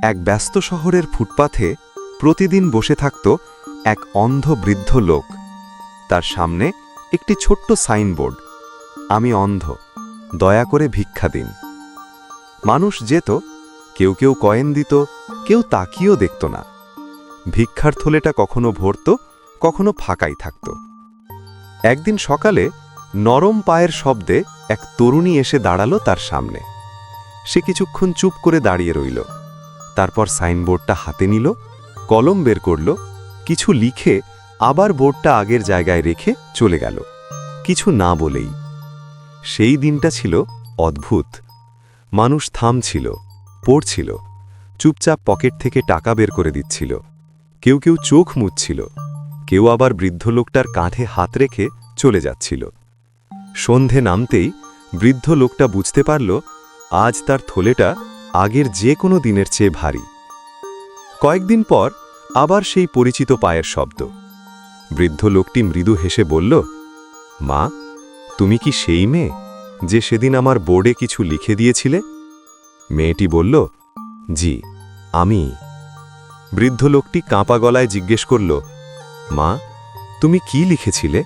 এক ব্যস্ত শহরের ফুটপাথে প্রতিদিন বসে থাকত এক অন্ধ বৃদ্ধ লোক। তার সামনে একটি ছোট্ট সাইনবোর্ড, আমি অন্ধ, দয়া করে ভিক্ষা দিন। মানুষ যেত, কেউ কেউ কয়েন দিত, কেউ তাকিয়েও দেখত না। ভিক্ষার থলেটা কখনো ভরত, কখনো ফাঁকাই থাকত। একদিন সকালে নরম পায়ের শব্দে এক তরুণী এসে দাঁড়ালো তার সামনে। সে কিছুক্ষণ চুপ করে দাঁড়িয়ে রইল, তারপর সাইনবোর্ডটা হাতে নিল, কলম বের করল, কিছু লিখে আবার বোর্ডটা আগের জায়গায় রেখে চলে গেল, কিছু না বলেই। সেই দিনটা ছিল অদ্ভুত। মানুষ থামছিল, পড়ছিল, চুপচাপ পকেট থেকে টাকা বের করে দিচ্ছিল। কেউ কেউ চোখ মুছছিল, কেউ আবার বৃদ্ধ লোকটার কাঁধে হাত রেখে চলে যাচ্ছিল। সন্ধে নামতেই বৃদ্ধ লোকটা বুঝতে পারল আজ তার থলেটা আগের যে কোনো দিনের চেয়ে ভারী। কয়েকদিন পর আবার সেই পরিচিত পায়ের শব্দ। বৃদ্ধ লোকটি মৃদু হেসে বলল, মা, তুমি কি সেই মেয়ে যে সেদিন আমার বোর্ডে কিছু লিখে দিয়েছিলে? মেয়েটি বলল, জি, আমি। বৃদ্ধ লোকটি কাঁপা গলায় জিজ্ঞেস করল, মা, তুমি কি লিখেছিলে?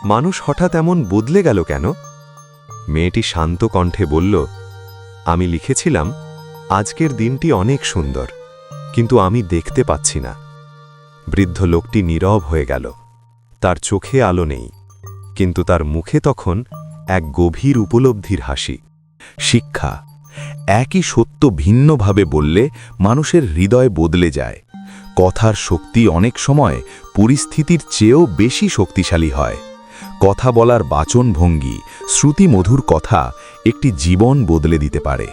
মানুষ হঠাৎ এমন বদলে গেল কেন? মেয়েটি শান্ত কণ্ঠে বলল, আমি লিখেছিলাম, আজকের দিনটি অনেক সুন্দর, কিন্তু আমি দেখতে পাচ্ছি না। বৃদ্ধ লোকটি নীরব হয়ে গেল। তার চোখে আলো নেই, কিন্তু তার মুখে তখন এক গভীর উপলব্ধির হাসি। শিক্ষা। একই সত্য ভিন্নভাবে বললে মানুষের হৃদয় বদলে যায়। কথার শক্তি অনেক সময় পরিস্থিতির চেয়েও বেশি শক্তিশালী হয়। কথা বলার বাচনভঙ্গি, শ্রুতিমধুর কথা একটি জীবন বদলে দিতে পারে।